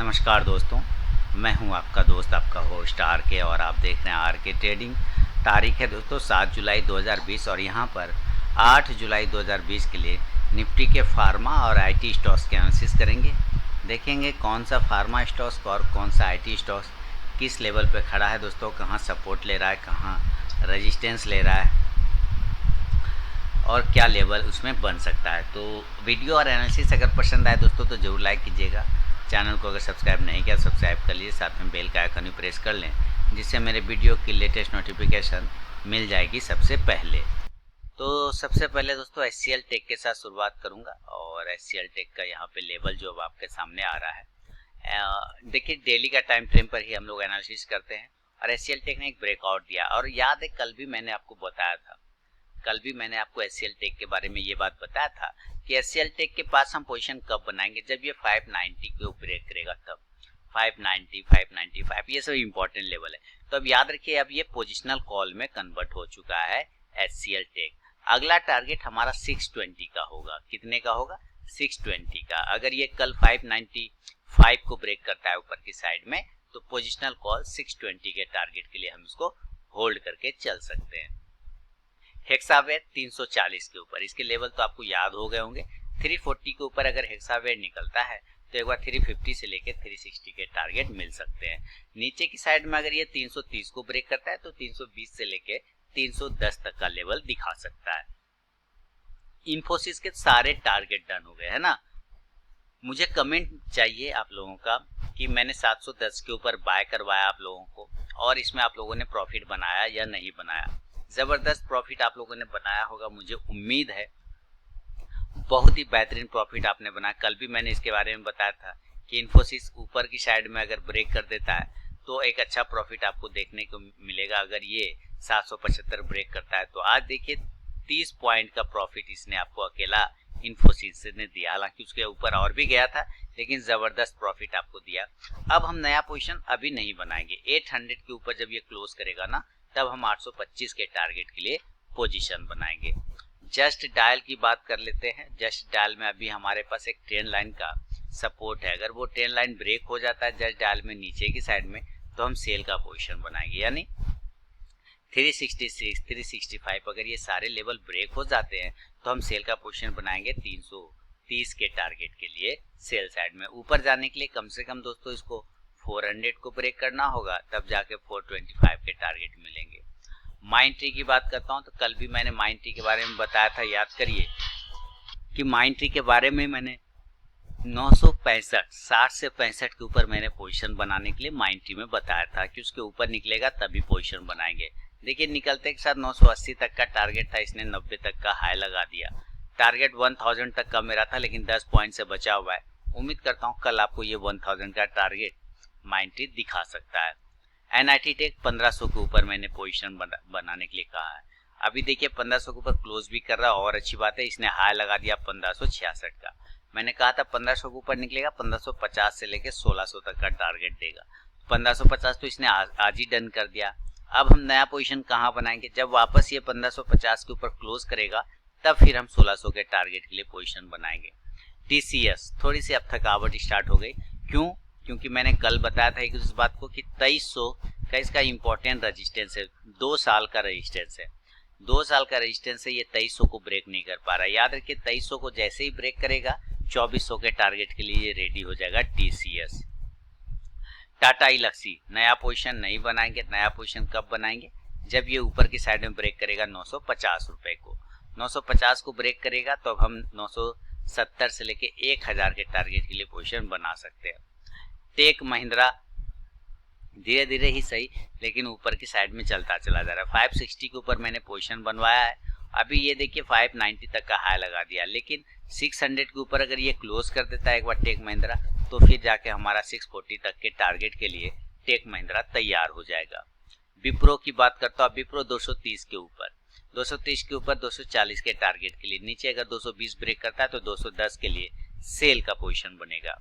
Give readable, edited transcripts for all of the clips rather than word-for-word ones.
नमस्कार दोस्तों, मैं हूं आपका दोस्त, आपका होस्ट आर के, और आप देख रहे हैं आर के ट्रेडिंग। तारीख है दोस्तों 7 जुलाई 2020 और यहां पर 8 जुलाई 2020 के लिए निफ्टी के फार्मा और आईटी स्टॉक्स के एनालिसिस करेंगे। देखेंगे कौन सा फार्मा स्टॉक्स और कौन सा आईटी स्टॉक्स किस लेवल पे खड़ा है दोस्तों, कहां सपोर्ट ले रहा है, कहां रेजिस्टेंस ले रहा है और क्या लेवल उसमें बन सकता है। तो वीडियो और एनालिसिस अगर पसंद आए दोस्तों तो ज़रूर लाइक कीजिएगा। चैनल को अगर सब्सक्राइब नहीं किया सब्सक्राइब कर लीजिए, साथ में बेल का आइकन भी प्रेस कर लें जिससे मेरे वीडियो की लेटेस्ट नोटिफिकेशन मिल जाएगी सबसे पहले। तो सबसे पहले दोस्तों HCL टेक के साथ शुरुआत करूंगा और HCL टेक का यहाँ पे लेवल जो अब आपके सामने आ रहा है। देखिए डेली का टाइम फ्रेम पर ही हम लोग एनालिसिस करते हैं और HCL टेक ने एक ब्रेकआउट दिया और याद है कल भी मैंने आपको बताया था, कल भी मैंने आपको HCL टेक के बारे में ये बात बताया था कि HCL टेक के पास हम पोजीशन कब बनाएंगे, जब ये 590 के ऊपर ब्रेक करेगा तब। 590, 595 ये सब इंपॉर्टेंट लेवल है। तो अब याद रखिए अब ये पोजिशनल कॉल में कन्वर्ट हो चुका है HCL टेक। अगला टारगेट हमारा 620 का होगा। कितने का होगा? 620 का। अगर ये कल 595 को ब्रेक करता है ऊपर की साइड में तो पोजिशनल कॉल 620 के टारगेट के लिए हम इसको होल्ड करके चल सकते हैं। हेक्सावेयर 340 के ऊपर, इसके लेवल तो आपको याद हो गए होंगे। 340 के ऊपर अगर हेक्सावेयर निकलता है तो एक बार 350 से लेके 360 के टारगेट मिल सकते हैं। नीचे की साइड में अगर ये 330 को ब्रेक करता है तो 320 से लेके 310 तक का लेवल दिखा सकता है। इंफोसिस के सारे टारगेट डन हो गए है ना। मुझे कमेंट चाहिए आप लोगों का कि मैंने 710 के ऊपर बाय करवाया आप लोगों को और इसमें आप लोगों ने प्रॉफिट बनाया या नहीं बनाया। जबरदस्त प्रॉफिट आप लोगों ने बनाया होगा, मुझे उम्मीद है बहुत ही बेहतरीन प्रॉफिट आपने बनाया। कल भी मैंने इसके बारे में बताया था कि इन्फोसिस ऊपर की साइड में अगर ब्रेक कर देता है तो एक अच्छा प्रॉफिट आपको देखने को मिलेगा। अगर ये 775 ब्रेक करता है तो आज देखिए 30 पॉइंट का प्रॉफिट इसने आपको अकेला इन्फोसिस ने दिया। हालांकि उसके ऊपर और भी गया था लेकिन जबरदस्त प्रॉफिट आपको दिया। अब हम नया पोजीशन अभी नहीं बनाएंगे। 800 के ऊपर जब ये क्लोज करेगा ना तब हम 825 के टारगेट के लिए पोजीशन बनाएंगे। जस्ट डायल की बात कर लेते हैं। जस्ट डायल में अभी हमारे पास एक ट्रेंड लाइन का सपोर्ट है। अगर वो ट्रेंड लाइन ब्रेक हो जाता है जस्ट डायल में नीचे की साइड में तो हम सेल का पोजीशन बनाएंगे, यानी 366, 365 अगर ये सारे लेवल ब्रेक हो जाते हैं तो हम सेल का पोजीशन बनाएंगे 330 के टारगेट के लिए सेल साइड में। ऊपर जाने के लिए कम से कम दोस्तों इसको 400 को ब्रेक करना होगा, तब जाके 425 के टारगेट मिलेंगे। माइंड ट्री की बात करता हूं तो कल भी मैंने माइंड ट्री के बारे में बताया था, याद करिए कि माइंड ट्री के बारे में मैंने 965, 60 से 65 के ऊपर मैंने पोजीशन बनाने के लिए माइंड ट्री में बताया था कि उसके ऊपर निकलेगा तभी पोजीशन बनाएंगे। देखिए निकलते के साथ 980 तक का टारगेट था, इसने 90 तक का हाई लगा दिया। टारगेट 1000 तक का मेरा था लेकिन 10 पॉइंट से बचा हुआ है। उम्मीद करता हूँ कल आपको ये 1000 का टारगेट माइंड ट्री दिखा सकता है। NIT टेक 1500 के ऊपर मैंने पोजीशन बनाने के लिए कहा है। अभी देखिए 1500 के ऊपर क्लोज भी कर रहा है और अच्छी बात है इसने हाई लगा दिया 1566 का। मैंने कहा था 1500 के ऊपर निकलेगा, 1550 से लेके 1600 तक का टारगेट देगा। 1550 तो इसने आज ही डन कर दिया। अब हम नया पोजीशन कहाँ बनाएंगे? जब वापस ये 1550 के ऊपर क्लोज करेगा तब फिर हम 1600 के टारगेट के लिए पोजीशन बनाएंगे। TCS थोड़ी सी अब थकावट स्टार्ट हो गई। क्यों? क्योंकि मैंने कल बताया था इस बात को कि 2300 का इसका इंपॉर्टेंट रेजिस्टेंस है। 2 साल का रेजिस्टेंस है, 2 साल का रेजिस्टेंस है। ये 2300 को ब्रेक नहीं कर पा रहा। याद रखिए 2300 को जैसे ही ब्रेक करेगा 2400 के टारगेट के लिए ये रेडी हो जाएगा TCS। टाटा इलक्सी नया पोजीशन नहीं बनाएंगे। नया पोजीशन कब बनाएंगे? जब ये ऊपर की साइड में ब्रेक करेगा 950 रुपए को। 950 को ब्रेक करेगा तो अब हम 970 से लेके 1000 के टारगेट के लिए पोजीशन बना सकते हैं। टेक महिंद्रा धीरे धीरे ही सही लेकिन ऊपर की साइड में चलता चला जा रहा है। 560 के ऊपर मैंने पोजीशन बनवाया है। अभी ये देखिए 590 तक का हाई लगा दिया, लेकिन 600 के ऊपर अगर ये क्लोज कर देता है एक बार टेक महिंद्रा तो फिर जाके हमारा 640 तक के टारगेट के लिए टेक महिंद्रा तैयार हो जाएगा। विप्रो की बात करता हूँ। विप्रो 230 के ऊपर, 230 के ऊपर 240 के टारगेट के लिए, नीचे अगर 220 ब्रेक करता है तो 210 के लिए सेल का पोजीशन बनेगा।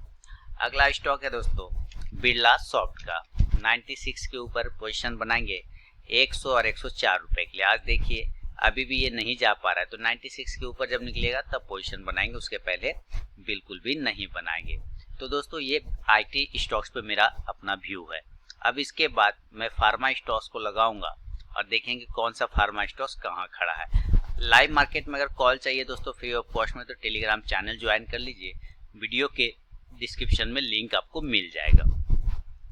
अगला स्टॉक है दोस्तों बिरला सॉफ्ट का। 96 के ऊपर पोजीशन बनाएंगे 100 और 104 रुपए के लिए। आज देखिए अभी भी ये नहीं जा पा रहा है तो 96 के ऊपर जब निकलेगा तब पोजीशन बनाएंगे, उसके पहले बिल्कुल भी नहीं बनाएंगे। तो दोस्तों ये आईटी स्टॉक्स पे मेरा अपना व्यू है। अब इसके बाद मैं फार्मा स्टॉक्स को लगाऊंगा और देखेंगे कौन सा फार्मा स्टॉक्स कहाँ खड़ा है। लाइव मार्केट में अगर कॉल चाहिए दोस्तों फ्री ऑफ कॉस्ट में, तो टेलीग्राम चैनल ज्वाइन कर लीजिए, वीडियो के डिस्क्रिप्शन में लिंक आपको मिल जाएगा।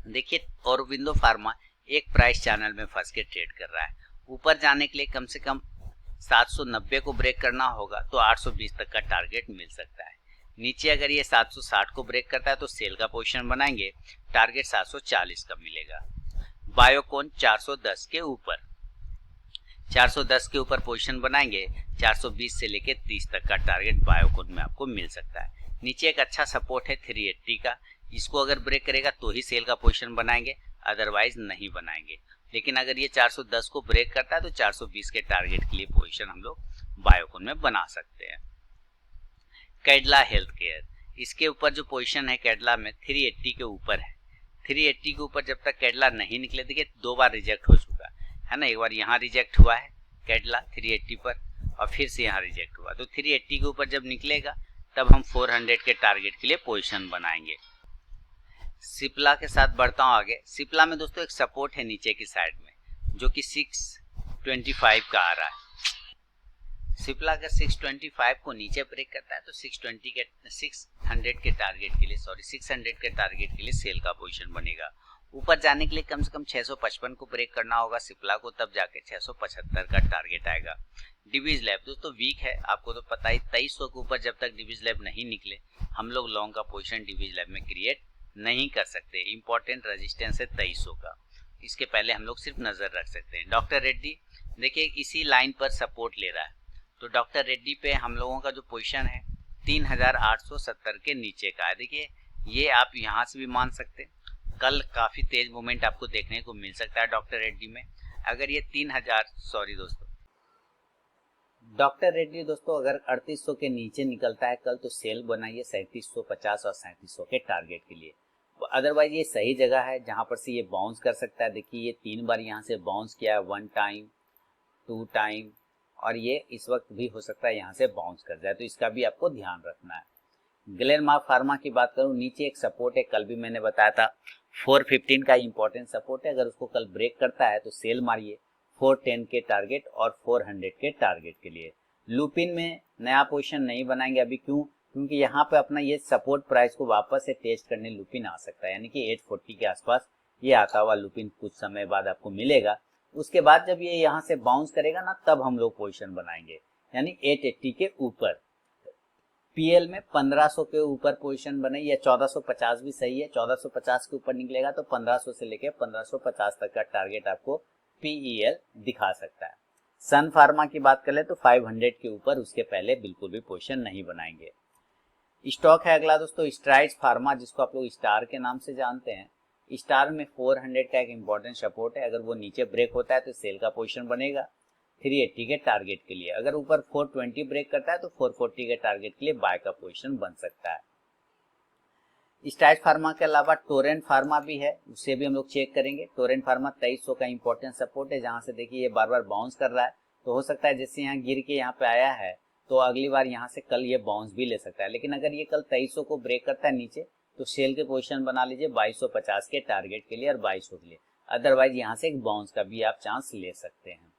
देखिए औरबिंदो फार्मा एक प्राइस चैनल में फंस के ट्रेड कर रहा है। ऊपर जाने के लिए कम से कम 790 को ब्रेक करना होगा तो 820 तक का टारगेट मिल सकता है। नीचे अगर ये 760 को ब्रेक करता है तो सेल का पोजीशन बनाएंगे, टारगेट 740 का मिलेगा। बायोकॉन 410 के ऊपर 410 के ऊपर पोजीशन बनाएंगे, 420 से लेके 30 तक का टारगेट बायोकॉन में आपको मिल सकता है। नीचे एक अच्छा सपोर्ट है 380 का, इसको अगर ब्रेक करेगा तो ही सेल का पोजीशन बनाएंगे, अदरवाइज नहीं बनाएंगे। लेकिन अगर ये 410 को ब्रेक करता है तो 420 के टारगेट के लिए पोजीशन हम लोग बायोकॉन में बना सकते हैं। कैडिला हेल्थ केयर, इसके ऊपर जो पोजीशन है कैडिला में 380 के ऊपर है। 380 के ऊपर जब तक कैडिला नहीं निकले, देखिए 2 बार रिजेक्ट हो चुका है ना। एक बार यहाँ रिजेक्ट हुआ है कैडिला 380 पर और फिर से यहाँ रिजेक्ट हुआ, तो 380 के ऊपर जब निकलेगा तब हम 400 के टारगेट के लिए पोजीशन बनाएंगे। सिप्ला के साथ बढ़ता हूँ आगे। सिप्ला में दोस्तों एक सपोर्ट है नीचे की साइड में जो कि 625 का आ रहा है। सिप्ला अगर 625 को नीचे ब्रेक करता है तो 600 के टारगेट के लिए सेल का पोजीशन बनेगा। ऊपर जाने के लिए कम से कम 655 को ब्रेक करना होगा सिप्ला को, तब जाके 675 का टारगेट आएगा। डिवीज लैब दोस्तों वीक है, आपको तो पता ही, 2300 के ऊपर जब तक डिवीज लैब नहीं निकले हम लोग लॉन्ग का पोजीशन डिवीज लैब में क्रिएट नहीं कर सकते। इंपॉर्टेंट रेजिस्टेंस है 2300 का, इसके पहले हम लोग सिर्फ नजर रख सकते हैं। डॉक्टर रेड्डी देखिए इसी लाइन पर सपोर्ट ले रहा है, तो डॉक्टर रेड्डी पे हम लोगों का जो पोजीशन है 3870 के नीचे का है। देखिए ये आप यहाँ से भी मान सकते हैं, कल काफी तेज मूवमेंट आपको देखने को मिल सकता है डॉक्टर रेड्डी में। अगर ये डॉक्टर रेड्डी दोस्तों अगर 3800 के नीचे निकलता है कल, तो सेल बनाइए 3750 और 3700 के टारगेट के लिए। अदरवाइज ये सही जगह है जहां पर से ये बाउंस कर सकता है। देखिए ये 3 बार यहाँ से बाउंस किया है, 1 टाइम 2 टाइम, और ये इस वक्त भी हो सकता है यहाँ से बाउंस कर जाए, तो इसका भी आपको ध्यान रखना है। ग्लेनमार्क फार्मा की बात करूँ, नीचे एक सपोर्ट है, कल भी मैंने बताया था 415 का इंपॉर्टेंट सपोर्ट है। अगर उसको कल ब्रेक करता है तो सेल मारिए 410 के टारगेट और 400 के टारगेट के लिए। लुपिन में नया पोजीशन नहीं बनाएंगे अभी, क्यों? क्योंकि यहाँ पे अपना ये सपोर्ट प्राइस को वापस से टेस्ट करने लुपिन आ सकता है, यानी कि 840 के आसपास ये आता हुआ लुपिन कुछ समय बाद आपको मिलेगा। उसके बाद जब ये यहाँ से बाउंस करेगा ना, तब हम लोग पोजीशन बनाएंगे, यानी 880 के ऊपर। पीएल में 1500 के ऊपर पोजीशन बने, या 1450 भी सही है। 1450 के ऊपर निकलेगा तो 1500 से लेके 1550 तक का टारगेट आपको पीईएल दिखा सकता है। सन फार्मा की बात कर ले तो 500 के ऊपर, उसके पहले बिल्कुल भी पोजीशन नहीं बनाएंगे। स्टॉक है अगला दोस्तों स्ट्राइड्स फार्मा, जिसको आप लोग स्टार के नाम से जानते हैं। स्टार में 400 का एक इंपॉर्टेंट सपोर्ट है, अगर वो नीचे ब्रेक होता है तो सेल का पोजीशन बनेगा 380 के टारगेट के लिए। अगर ऊपर 420 ब्रेक करता है तो 440 के टारगेट के लिए बाय का पोजीशन बन सकता है। स्ट्राइड्स फार्मा के अलावा टोरेंट फार्मा भी है, उसे भी हम लोग चेक करेंगे। टोरेंट फार्मा 2300 का इंपॉर्टेंट सपोर्ट है, जहां से देखिए ये बार बार बाउंस कर रहा है, तो हो सकता है जैसे यहाँ गिर के यहाँ पे आया है तो अगली बार यहाँ से कल ये बाउंस भी ले सकता है। लेकिन अगर ये कल 2300 को ब्रेक करता है नीचे, तो सेल के पोजीशन बना लीजिए 2250 के टारगेट के लिए और 2200 के लिए। अदरवाइज यहाँ से एक बाउंस का भी आप चांस ले सकते हैं।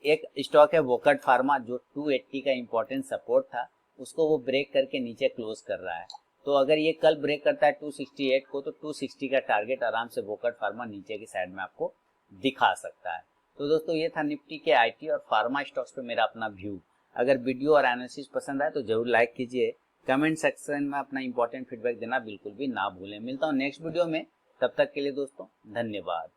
एक स्टॉक है वोकट फार्मा, जो 280 का इंपॉर्टेंट सपोर्ट था, उसको वो ब्रेक करके नीचे क्लोज कर रहा है। तो अगर ये कल ब्रेक करता है 268 को, तो 260 का टारगेट आराम से वोकट फार्मा नीचे की साइड में आपको दिखा सकता है। तो दोस्तों ये था निफ्टी के आईटी और फार्मा स्टॉक्स पे मेरा अपना व्यू। अगर वीडियो और एनालिसिस पसंद आए तो जरूर लाइक कीजिए, कमेंट सेक्शन में अपना इंपॉर्टेंट फीडबैक देना बिल्कुल भी ना भूलें। मिलता हूँ नेक्स्ट वीडियो में, तब तक के लिए दोस्तों धन्यवाद।